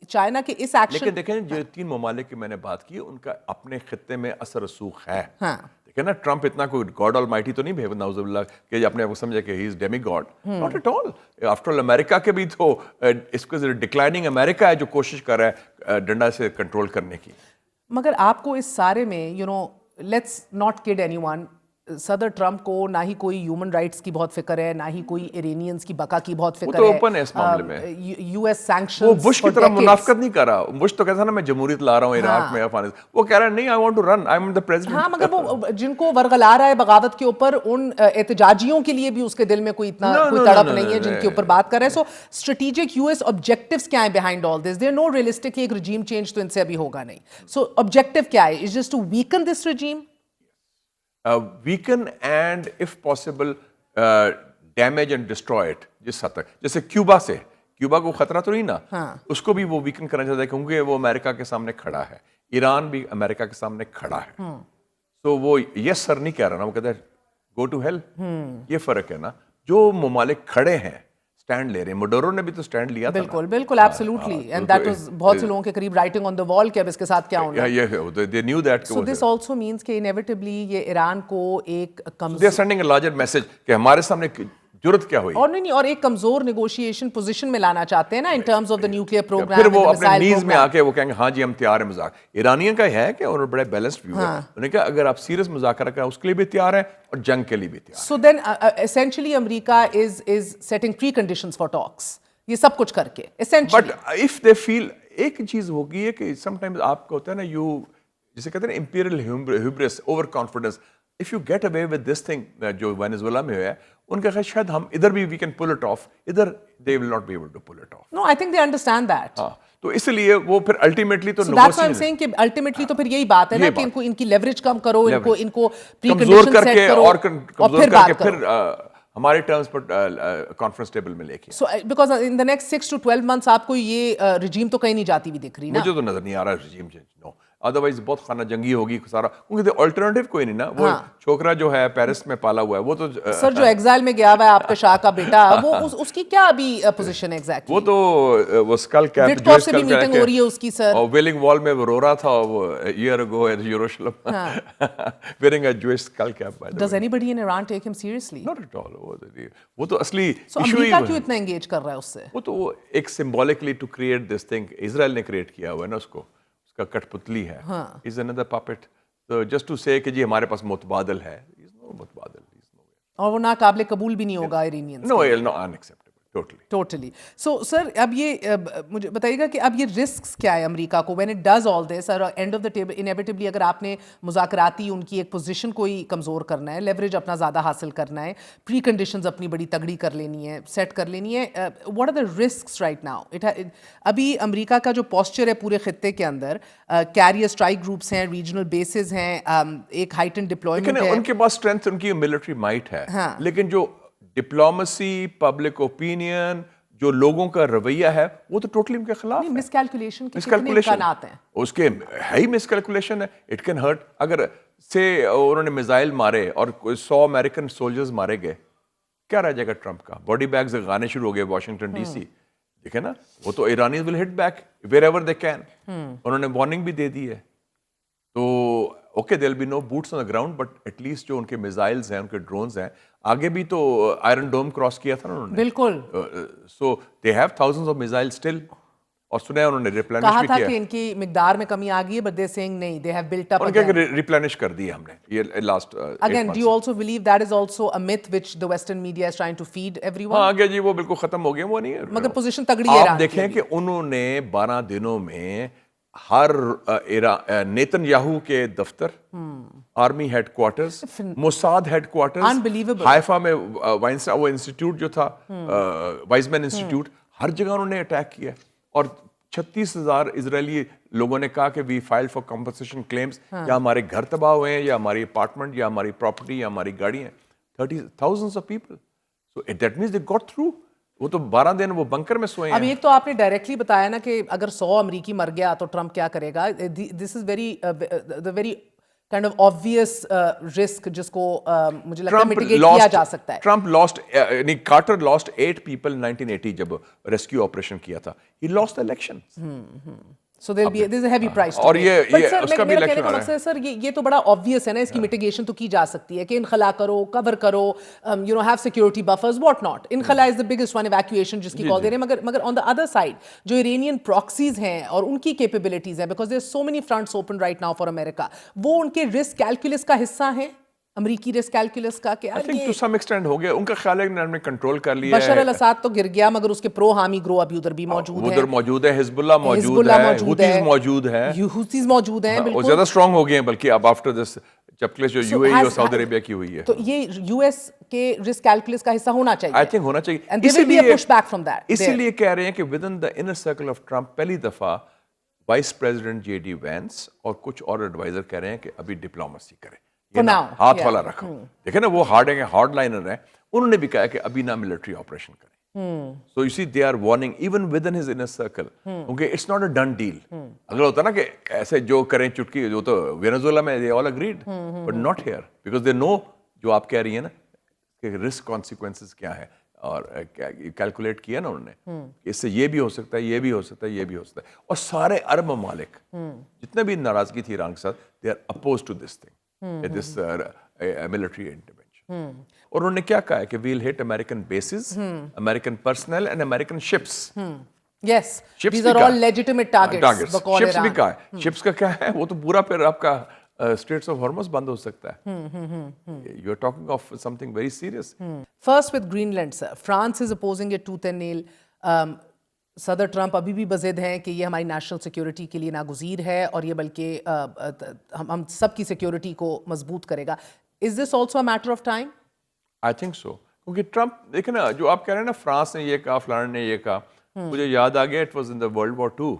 چائنا کے اس ایکشن, لیکن دیکھیں جو 3 ممالک کی میں نے بات کی, ان کا اپنے خطے میں اثر رسوخ ہے. دیکھیں نا, ٹرمپ اتنا کوئی گاڈ آل مائٹی تو نہیں بھیج نعوذ باللہ کہ اپنے آپ کو سمجھے کہ he is demigod. Not at all. After all America کے بھی تو اس کو ڈکلائننگ امریکہ ہے جو کوشش کر رہا ہے ڈنڈا سے کنٹرول کرنے کی. مگر آپ کو اس سارے میں, you know, let's not kid anyone ون, صدر ٹرمپ کو نہ ہی کوئی ہیومن رائٹس کی بہت فکر ہے، نہ ہی کوئی ایرینینز کی بقا کی بہت فکر ہے. وہ تو اوپن ہے اس معاملے میں. یو ایس سینکشنز وہ بش کی طرح منافقت نہیں کر رہا. بش تو کہتا نا میں جمہوریت لا رہا ہوں عراق میں افغانستان. وہ کہہ رہا ہے نہیں، I want to run, I am the president. ہاں مگر وہ جن کو ورغلا رہا ہے بغاوت کے اوپر، ان احتجاجیوں کے لیے بھی اس کے دل میں کوئی اتنا کوئی تڑپ نہیں ہے جن کے اوپر بات کر رہے ہیں. So strategic U S objectives کیا ہیں behind all this? They are no realistic. ایک رجیم چینج تو ان سے ابھی ہوگا نہیں. سو آبجیکٹیو کیا ہے؟ Is just to weaken this regime, weaken and if possible damage and destroy it. جس حد تک جیسے کیوبا سے، کیوبا کو خطرہ تو نہیں نا، اس کو بھی وہ ویکن کرنا چاہتا ہے کیونکہ وہ امریکہ کے سامنے کھڑا ہے. ایران بھی امریکہ کے سامنے کھڑا ہے. تو وہ یس سر نہیں کہہ رہا نا، وہ کہتا ہے گو ٹو ہیل. یہ فرق ہے نا. جو ممالک کھڑے ہیں اسٹینڈ لے رہے ہیں. مڈورو نے بھی تو اسٹینڈ لیا تھا. بالکل بالکل ایبسلیوٹلی. اینڈ دیٹ واز بہت سے لوگوں کے قریب رائٹنگ آن دی وال کہ اب اس کے ساتھ کیا ہونا ہے. they knew that. So this also means کہ انیویٹبلی یہ ایران کو ایک they are sending a larger message کہ ہمارے سامنے ضرورت کیا ہوئی. اور نہیں اور ایک کمزور نیگوشیشن پوزیشن میں لانا چاہتے ہیں نا in terms of the nuclear programme. پھر وہ اپنے نیز میں آ کے وہ کہیں گے ہاں جی ہم تیار ہیں مذاکرہ. ایرانیوں کا ہے کہ انہوں نے بڑے بیلنسڈ ویو ہے. انہوں نے کہا اگر آپ سیریس مذاکرہ کریں اس کے لیے بھی تیار ہیں اور جنگ کے لیے بھی تیار. سو دین essentially America is setting preconditions for talks. یہ سب کچھ کر کے essentially. But if they feel ایک چیز ہوگی ہے کہ sometimes آپ کو ہوتا ہے نا you جسے کہتے ہیں imperial hubris, over confidence. If you get away with this thing جو وینزویلا میں ہوا ہے، ان کا خیال شاید ہم ادھر بھی we can pull it off. ادھر they will not be able to pull it off. No, I think they understand that. ہاں تو اس لیے وہ پھر الٹیمیٹلی تو that's why I'm saying کہ الٹیمیٹلی تو پھر یہی بات ہے نا کہ ان کی لیوریج کم کرو، ان کو کمزور کر کے اور کمزور کر کے پھر ہمارے ٹرمز پر کانفرنس ٹیبل میں لے کے. So because in the next 6 to 12 months آپ کو یہ رجیم تو کہیں نہیں جاتی ہوئی دکھ رہی نا. مجھے تو نظر نہیں آ رہا رجیم چینج. نو ادروائز بہت خانہ جنگی ہوگی سارا، کیونکہ الٹرنیٹیو کوئی نہیں نا. وہ چھوکرا جو ہے پیرس میں پالا ہوا ہے وہ تو سر جو ایگزائل میں گیا ہوا ہے آپ کے شاہ کا بیٹا، وہ اس کی کیا ابھی پوزیشن ہے ایگزیکٹلی؟ وہ تو وہ اسکل کیپ وٹکوف سے بھی میٹنگ ہو رہی ہے اس کی سر. اور ویلنگ وال میں وہ رو رہا تھا وہ year ago at Jerusalem wearing a Jewish skull cap. Does anybody in Iran take him seriously? Not at آل. وہ تو اصلی ایشو ہی امریکہ کیوں اتنا انگیج کر رہا ہے اس سے؟ وہ تو ایک symbolically to create this thing Israel نے کریٹ کیا ہوا ہے نا اس کو، کا کٹ پتلی ہے. از another puppet. So just to say کہ جی ہمارے پاس متبادل ہے. is no متبادل. اور وہ ناقابل قبول بھی نہیں ہوگا ایرینینز. No, unacceptable. Totally. So sir اب یہ مجھے بتائیے گا کہ اب یہ رسکس کیا ہے امریکہ کو when it does all this اور اینڈ آف دا ٹیبل انیویٹبلی اگر آپ نے مذاکراتی ان کی ایک پوزیشن کوئی کمزور کرنا ہے، لیوریج اپنا زیادہ حاصل کرنا ہے، پری کنڈیشنز اپنی بڑی تگڑی کر لینی ہے، سیٹ کر لینی ہے، what are the risks right now؟ ابھی امریکہ کا جو پوسچر ہے پورے خطے کے اندر، کیریئر اسٹرائک گروپس ہیں، ریجنل بیسز ہیں، ایک ہائٹن ڈپلوائمنٹ ہے. ان کے پاس اسٹرینتھ ان کی ملٹری مائٹ ہے، لیکن جو ڈپلومسی، پبلک اوپینین، جو لوگوں کا رویہ ہے وہ تو ٹوٹلی ان کے خلاف ہے. مس کیلکولیشن کے کتنے امکانات ہیں اس کے، ہے ہی مس کیلکولیشن ہے. It can hurt. اگر سے انہوں نے میزائل مارے اور 100 امریکن سولجرز مارے گئے، کیا رہ جائے گا ٹرمپ کا؟ باڈی بیگز گانے شروع ہو گئے واشنگٹن ڈی سی. دیکھیں نا وہ تو Iranians will hit back wherever they can. انہوں نے وارننگ بھی دے دی ہے. تو okay there will be no boots on the ground but at least جو ان کے میزائلز ہیں، ان کے ڈرونز ہیں، آگے بھی تو آئرن ڈوم کراس کیا تھا نا انہوں نے. بالکل. So they have thousands of missile still. اور سنیا انہوں نے ریپلینش بھی کیا. کہا تھا کہ ان کی مقدار میں کمی آ گئی ہے بٹ دے سیئنگ نہیں، دے ہیو بلٹ اپ. ان کے ریپلینش کر دی ہم نے یہ last. Again do you also believe that is also a myth which the western media is trying to feed everyone؟ ہاں آگے جی وہ بالکل ختم ہو گیا. وہ نہیں ہے مگر پوزیشن تگڑی ہے. آپ دیکھیں کہ انہوں نے 12 دنوں میں ہر نیتن یاہو کے دفتر، army headquarters, Mossad headquarters, Haifa میں وہ انسٹیٹیوٹ جو تھا وائزمین انسٹیٹیوٹ، ہر جگہ انہوں نے اٹیک کیا. اور 36,000 اسرائیلی لوگوں نے کہا کہ وی فائل فار کمپنسیشن کلیمز. یا ہمارے گھر تباہ ہوئے ہیں، یا ہماری اپارٹمنٹ، یا ہماری پراپرٹی، یا ہماری گاڑیاں. 30,000 of people. So that means they got through. وہ تو 12 دن وہ بنکر میں سوئے ہیں. اب ایک تو آپ نے ڈائریکٹلی بتایا نا کہ اگر 100 امریکی مر گیا تو ٹرمپ کیا کرے گا. This is very kind of obvious risk جس کو مجھے لگتا ہے mitigate کیا جا سکتا ہے. Trump lost, Carter lost 8 people 1980 جب ریسکیو آپریشن کیا تھا. He lost the election. So there's a heavy price. اور یہ اس کا بھی الیکشن آ رہا ہے. سر یہ تو بڑا obvious ہے نا، اس کی mitigation تو کی جا سکتی ہے کہ انخلا کرو، cover کرو، have security buffers, what not. انخلا is the biggest one, evacuation جس کی کال دے رہے ہیں. مگر on the other side جو Iranian proxies ہیں اور ان کی capabilities ہیں، because there are so many fronts open right now for America، وہ ان کے risk calculus کا حصہ ہیں. امریکی رسک کیلکولس کا کہ I think to some extent ہو گیا. ان کا خیال ہے کہ انہوں نے کنٹرول کر لیا ہے. بشار الاساد تو گر گیا مگر اس کے پرو حامی گروہ ابھی ادھر بھی موجود ہیں. ادھر موجود ہے, حزب اللہ موجود ہے, ہوتیز موجود ہیں, ہوتیز موجود ہیں, وہ زیادہ اسٹرانگ ہو گئے ہیں بلکہ اب آفٹر دس جب کلیش جو یو اے ای اور سعودی عربیہ کی ہوئی ہے. تو یہ یو ایس کے رسک کیلکولس کا حصہ ہونا چاہیے. آئی تھنک ہونا چاہیے. اسی لیے کہہ رہے ہیں کہ with in the inner circle of Trump پہلی دفعہ vice president J D Vance اور کچھ اور ایڈوائزر کہہ رہے ہیں کہ ابھی ڈپلومسی کریں, ہاتھ والا رکھو. دیکھیں نا وہ ہارڈ لائنر ہیں, انہوں نے بھی کہا کہ ابھی نہ ملٹری آپریشن کریں. So you see they are warning even within his inner circle. Okay, it's not a done deal. اگر ہوتا نا کہ ایسے جو کریں چٹکی, جو تو وینزویلا میں they all agreed, but not here because they know جو آپ کہہ رہی ہیں نا کہ رسک کانسیکوینسز کیا ہے, اور کیلکولیٹ کیا نا انہوں نے, اس سے یہ بھی ہو سکتا ہے, یہ بھی ہو سکتا ہے, یہ بھی ہو سکتا ہے. اور سارے عرب ممالک جتنے بھی ناراضگی تھی ایران کے ساتھ, they are opposed to this thing, this military intervention. اور انہوں نے کیا کہا ہے کہ we'll hit American bases, American personnel and American ships. Yes, these are all legitimate targets. Ships بھی کہا ہے. Ships کا کیا ہے, وہ تو پورا پھر آپ کا Straits of Hormuz بند ہو سکتا ہے. You are talking of something very serious. First with Greenland, sir. France is opposing it tooth and nail. صدر ٹرمپ ابھی بھی بضد ہیں کہ یہ ہماری نیشنل سیکیورٹی کے لیے ناگزیر ہے اور یہ بلکہ ہم سب کی سیکیورٹی کو مضبوط کرے گا. Is this also a matter of time? I think so. کیونکہ ٹرمپ دیکھیں نا, جو آپ کہہ رہے ہیں نا فرانس نے یہ کہا, فلان نے یہ کہا, مجھے یاد آ گیا it was in the World War two.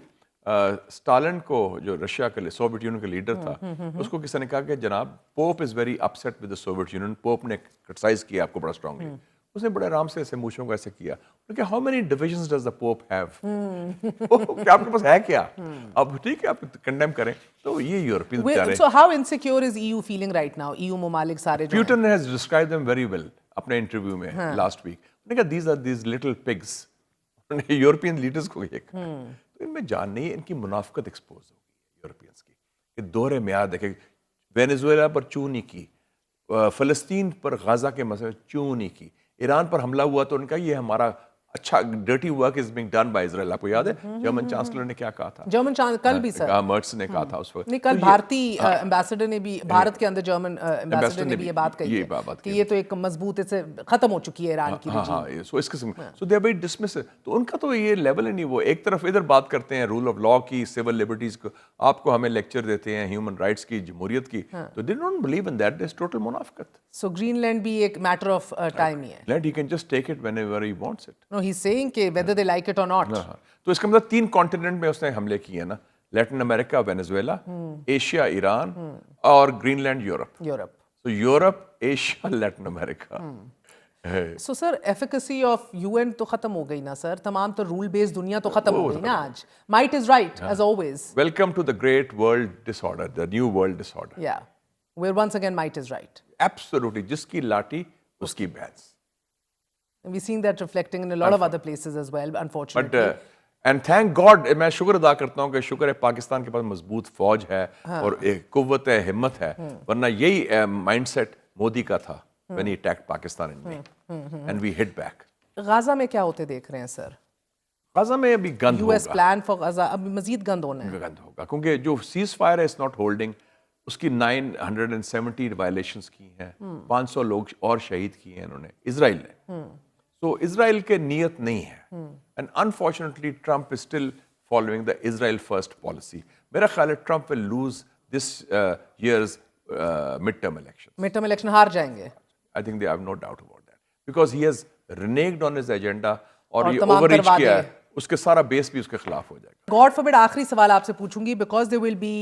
Stalin کو, جو رشیا کا سوویت یونین کا لیڈر تھا, اس کو کسی نے کہا کہ جناب pope is very upset with the Soviet Union. Pope نے کرٹیسائز کیا آپ کو بڑا اسٹرانگلی. اس نے بڑے آرام سے ایسے موچھوں کو ایسے کیا کہ how many divisions does the pope have, کہ آپ کے پاس ہے کیا, اب ٹھیک ہے آپ کنڈیم کریں. تو یہ یورپین بیچارے. So how insecure is EU feeling right now? EU ممالک سارے جو Putin has described them very well اپنے انٹرویو میں لاسٹ ویک. انہوں نے کہا these are these little pigs. انہوں نے یورپین لیڈرز کو یہ کہا. تو ان میں جان نہیں ہے, ان کی منافقت ایکسپوز ہو گئی یورپینس کی, کہ دور میعاد دیکھیں, وینزویلا پر چوں نہیں کی, فلسطین پر غزہ کے مسئلے چوں نہیں کی, ایران پر حملہ ہوا تو ان کا یہ ہمارا اچھا dirty work is being done by Israel. آپ کو یاد ہے جرمن چانسلر نے کیا کہا تھا, جرمن کل بھی سر مرٹس نے کہا تھا اس وقت, نہیں کل بھارتی ایمبیسڈر نے بھی, بھارت کے اندر جرمن ایمبیسڈر نے بھی یہ بات کہی ہے کہ یہ تو ایک مضبوط سے ختم ہو چکی ہے ایران کی رجیم. سو اس قسم, سو دے آر ویری ڈسمسڈ. تو ان کا تو یہ لیول ہی نہیں, وہ ایک طرف ادھر بات کرتے ہیں رول آف لا کی, سول لبرٹیز کو, آپ کو ہمیں لیکچر دیتے ہیں ہیومن رائٹس کی, جمہوریت کی, تو they don't believe in that. This total منافقت. سو گرین لینڈ بھی ایک میٹر آف ٹائم ہی ہے. Land he can just take it whenever he wants it. No he is seeing کہ whether they like it or not. تو اس کا مطلب 3 کانٹیننٹ میں اس نے حملے کیے نا, لیٹن امریکہ وینزویلا, ایشیا ایران, اور گرین لینڈ یورپ. تو Europe, Asia, Latin America. So sir efficacy of UN تو ختم ہو گئی نا سر, تمام تو رول بیس دنیا تو ختم ہو گئی نا آج. Might is right as always. Welcome to the great world disorder, the new world disorder. Yeah, where once again might is right. Absolutely. جس کی لاٹھی اس کی بھینس. We've seen that reflecting in a lot of other places as well, unfortunately. But and thank God, میں شکر ادا کرتا ہوں کہ شکر ہے پاکستان کے پاس مضبوط فوج ہے اور ایک قوت ہے, ہمت ہے, ورنہ یہی مائنڈ سیٹ مودی کا تھا when he attacked Pakistan in May and we hit back. غازہ میں کیا ہوتے دیکھ رہے ہیں سر؟ غزہ میں ابھی گند ہوگا. US plan for غزہ اب مزید گند ہونا ہے. گند ہوگا کیونکہ جو سیز فائر ہے it's not holding. اس کی 970 وائلیشنز کی ہیں, 500 لوگ اور شہید کیے ہیں انہوں نے, اسرائیل نے. تو اسرائیل کے نیت نہیں ہے, and unfortunately Trump is still following the Israel first policy. میرا خیال ہے Trump will lose this year's midterm elections. Midterm election ہار جائیں گے. I think they have no doubt about that because he has reneged on his agenda اور یہ overreach کیا ہے, اس کے سارا بیس بھی اس کے خلاف ہو جائے گا. God forbid آخری سوال آپ سے پوچھوں گی, because there will be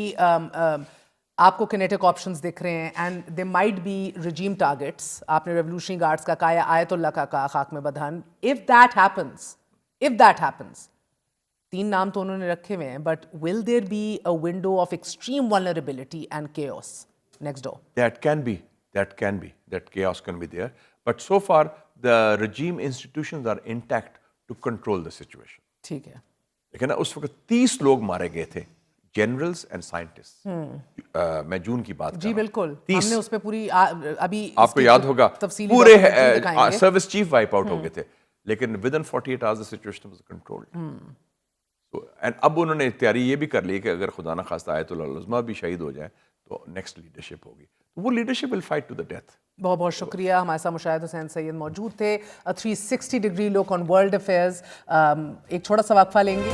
آپ کو کنیٹک آپشنز دکھ رہے ہیں and they might be regime targets. آپ نے ریولیوشنری گارڈس کا کہا, آیت اللہ کا کہا خاک میں بدھن. if that happens 3 نام تو انہوں نے رکھے ہوئے ہیں, but will there be a window of extreme vulnerability and chaos next door? That can be. That chaos can be there. But so far the regime institutions are intact to control the situation. ٹھیک ہے. لیکن اس وقت 30 لوگ مارے گئے تھے, generals and scientist. میں جون کی بات کر رہا ہوں. جی بالکل, ہم نے اس پہ پوری ابھی آپ کو یاد ہوگا پورے سروس چیف وائپ آؤٹ ہو گئے تھے, لیکن with in 48 hours the situation was controlled. And اب انہوں نے تیاری یہ بھی کر لی کہ اگر خدا نخواستہ آیت اللہ العظمیٰ بھی شہید ہو جائیں تو تو نیکسٹ لیڈرشپ ہوگی. وہ leadership will fight to the death. بہت بہت شکریہ. ہمارے ساتھ مشاہد حسین سید موجود تھے. 360 ڈگری لک آن ورلڈ افیئرز. ایک چھوٹا سا وقفہ لیں گے.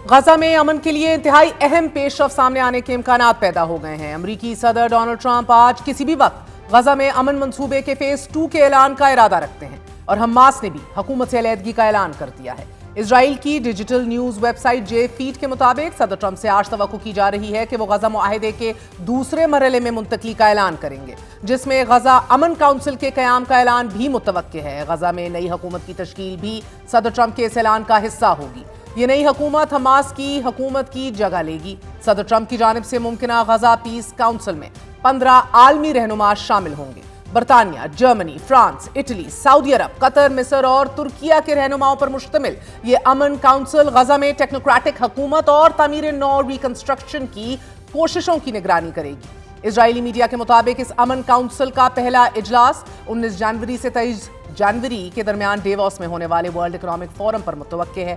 غزہ میں امن کے لیے انتہائی اہم پیش رفت سامنے آنے کے امکانات پیدا ہو گئے ہیں. امریکی صدر ڈونلڈ ٹرمپ آج کسی بھی وقت غزہ میں امن منصوبے کے فیز 2 کے اعلان کا ارادہ رکھتے ہیں اور حماس نے بھی حکومت سے علیحدگی کا اعلان کر دیا ہے. اسرائیل کی ڈیجیٹل نیوز ویب سائٹ جے فیڈ کے مطابق صدر ٹرمپ سے آج توقع کی جا رہی ہے کہ وہ غزہ معاہدے کے دوسرے مرحلے میں منتقلی کا اعلان کریں گے، جس میں غزہ امن کونسل کے قیام کا اعلان بھی متوقع ہے. غزہ میں نئی حکومت کی تشکیل بھی صدر ٹرمپ کے اس اعلان کا حصہ ہوگی. یہ نئی حکومت حماس کی حکومت کی جگہ لے گی. صدر ٹرمپ کی جانب سے ممکنہ غزہ پیس کونسل میں 15 عالمی رہنما شامل ہوں گے. برطانیہ، جرمنی، فرانس، اٹلی، سعودی عرب، قطر، مصر اور ترکیہ کے رہنماؤں پر مشتمل یہ امن کونسل غزہ میں ٹیکنوکریٹک حکومت اور تعمیر نو ریکنسٹرکشن کی کوششوں کی نگرانی کرے گی. اسرائیلی میڈیا کے مطابق اس امن کونسل کا پہلا اجلاس 19 جنوری سے 23 جنوری کے درمیان ڈیووس میں ہونے والے ورلڈ اکنامک فورم پر متوقع ہے،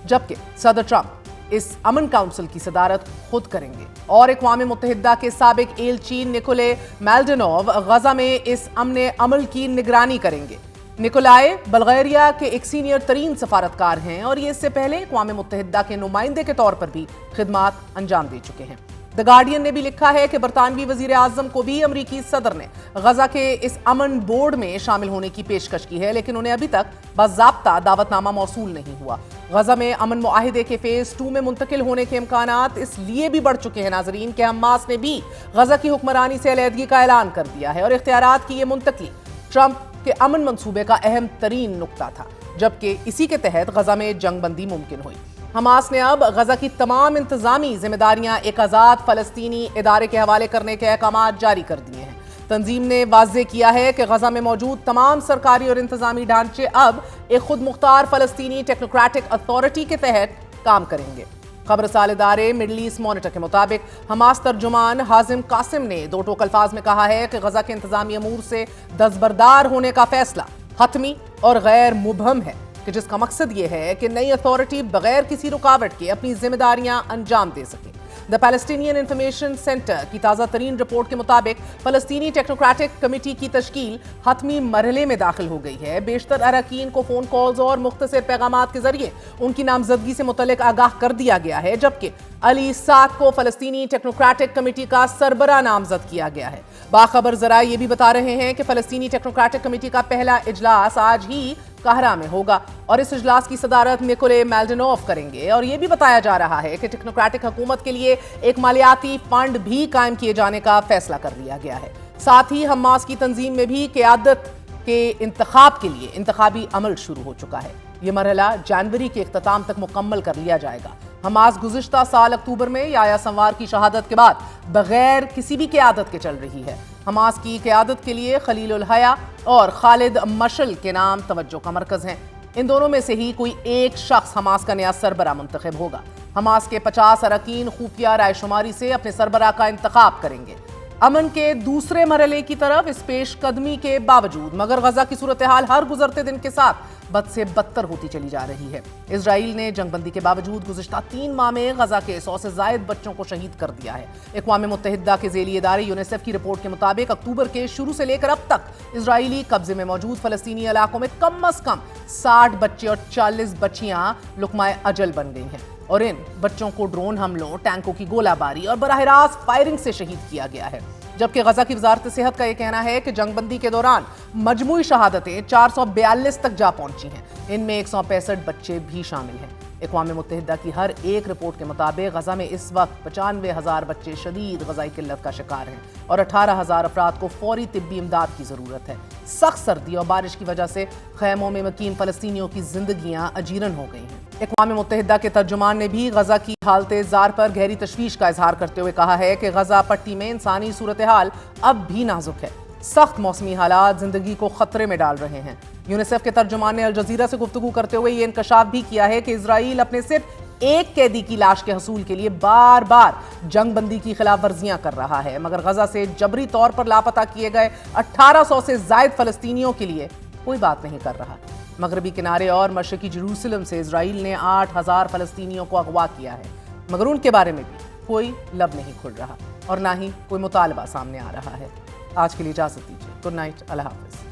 جبکہ صدر ٹرمپ اس امن کونسل کی صدارت خود کریں گے. اور اقوام متحدہ کے سابق ایلچی نکولے میلڈنوو غزہ میں اس امن عمل کی نگرانی کریں گے. نکولائے بلغاریہ کے ایک سینئر ترین سفارتکار ہیں اور یہ اس سے پہلے اقوام متحدہ کے نمائندے کے طور پر بھی خدمات انجام دے چکے ہیں. دی گارڈین نے بھی لکھا ہے کہ برطانوی وزیر اعظم کو بھی امریکی صدر نے غزہ کے اس امن بورڈ میں شامل ہونے کی پیشکش کی ہے، لیکن انہیں ابھی تک باضابطہ دعوت نامہ موصول نہیں ہوا. غزہ میں امن معاہدے کے فیز 2 میں منتقل ہونے کے امکانات اس لیے بھی بڑھ چکے ہیں ناظرین کہ حماس نے بھی غزہ کی حکمرانی سے علیحدگی کا اعلان کر دیا ہے اور اختیارات کی یہ منتقلی ٹرمپ کے امن منصوبے کا اہم ترین نقطہ تھا، جبکہ اسی کے تحت غزہ میں جنگ بندی ممکن ہوئی. حماس نے اب غزہ کی تمام انتظامی ذمہ داریاں ایک آزاد فلسطینی ادارے کے حوالے کرنے کے احکامات جاری کر دیے ہیں. تنظیم نے واضح کیا ہے کہ غزہ میں موجود تمام سرکاری اور انتظامی ڈھانچے اب ایک خود مختار فلسطینی ٹیکنوکریٹک اتھارٹی کے تحت کام کریں گے. خبر رسال ادارے مڈل ایسٹ مانیٹر کے مطابق حماس ترجمان حازم قاسم نے 2 ٹوک الفاظ میں کہا ہے کہ غزہ کے انتظامی امور سے دستبردار ہونے کا فیصلہ حتمی اور غیر مبہم ہے، کہ جس کا مقصد یہ ہے کہ نئی اتھارٹی بغیر کسی رکاوٹ کے اپنی ذمہ داریاں انجام دے سکے. دی پیلسٹینین انفارمیشن سینٹر کی تازہ ترین رپورٹ کے مطابق فلسطینی ٹیکنوکریٹک کمیٹی کی تشکیل حتمی مرحلے میں داخل ہو گئی ہے. بیشتر اراکین کو فون کالز اور مختصر پیغامات کے ذریعے ان کی نامزدگی سے متعلق آگاہ کر دیا گیا ہے، جبکہ علی سعد کو فلسطینی ٹیکنوکریٹک کمیٹی کا سربراہ نامزد کیا گیا ہے. باخبر ذرائع یہ بھی بتا رہے ہیں کہ فلسطینی ٹیکنوکریٹک کمیٹی کا پہلا اجلاس آج ہی قاہرہ میں ہوگا اور اس اجلاس کی صدارت نکولے میلڈنوف کریں گے. اور یہ بھی بتایا جا رہا ہے کہ ٹیکنوکریٹک حکومت کے لیے ایک مالیاتی فنڈ بھی قائم کیے جانے کا فیصلہ کر لیا گیا ہے. ساتھ ہی حماس کی تنظیم میں بھی قیادت کے انتخاب کے لیے انتخابی عمل شروع ہو چکا ہے. یہ مرحلہ جنوری کے اختتام تک مکمل کر لیا جائے گا. حماس گزشتہ سال اکتوبر میں یحییٰ سنوار کی شہادت کے بعد بغیر کسی بھی قیادت کے چل رہی ہے. حماس کی قیادت کے لیے خلیل الحیا اور خالد مشل کے نام توجہ کا مرکز ہیں. ان دونوں میں سے ہی کوئی ایک شخص حماس کا نیا سربراہ منتخب ہوگا. حماس کے 50 اراکین خفیہ رائے شماری سے اپنے سربراہ کا انتخاب کریں گے. امن کے دوسرے مرحلے کی طرف اس پیش قدمی کے باوجود مگر غزہ کی صورتحال ہر گزرتے دن کے ساتھ بد سے بدتر ہوتی چلی جا رہی ہے. اسرائیل نے جنگ بندی کے باوجود گزشتہ 3 ماہ میں غزہ کے 100 سے زائد بچوں کو شہید کر دیا ہے. اقوام متحدہ کے ذیلی ادارے یونیسیف کی رپورٹ کے مطابق اکتوبر کے شروع سے لے کر اب تک اسرائیلی قبضے میں موجود فلسطینی علاقوں میں کم از کم 60 بچے اور 40 بچیاں لقمہ اجل بن گئی ہیں اور ان بچوں کو ڈرون حملوں، ٹینکوں کی گولہ باری اور براہ راست فائرنگ سے شہید کیا گیا ہے. جبکہ غزہ کی وزارت صحت کا یہ کہنا ہے کہ جنگ بندی کے دوران مجموعی شہادتیں 442 تک جا پہنچی ہیں. ان میں 165 بچے بھی شامل ہیں. اقوام متحدہ کی ہر ایک رپورٹ کے مطابق غزہ میں اس وقت 95,000 بچے شدید غذائی قلت کا شکار ہیں اور 18,000 افراد کو فوری طبی امداد کی ضرورت ہے. سخت سردی اور بارش کی وجہ سے خیموں میں مقیم فلسطینیوں کی زندگیاں اجیرن ہو گئی ہیں. اقوام متحدہ کے ترجمان نے بھی غزہ کی حالت زار پر گہری تشویش کا اظہار کرتے ہوئے کہا ہے کہ غزہ پٹی میں انسانی صورتحال اب بھی نازک ہے. سخت موسمی حالات زندگی کو خطرے میں ڈال رہے ہیں. یونیسیف کے ترجمان نے الجزیرہ سے گفتگو کرتے ہوئے یہ انکشاف بھی کیا ہے کہ اسرائیل اپنے صرف ایک قیدی کی لاش کے حصول کے لیے بار بار جنگ بندی کی خلاف ورزیاں کر رہا ہے، مگر غزہ سے جبری طور پر لاپتہ کیے گئے 1800 سے زائد فلسطینیوں کے لیے کوئی بات نہیں کر رہا. مغربی کنارے اور مشرقی جیروسلم سے اسرائیل نے 8,000 فلسطینیوں کو اغوا کیا ہے، مگر ان کے بارے میں بھی کوئی لب نہیں کھل رہا اور نہ ہی کوئی مطالبہ سامنے آ رہا ہے۔ آج کے لیے اجازت دیجیے، گڈ نائٹ، اللہ حافظ۔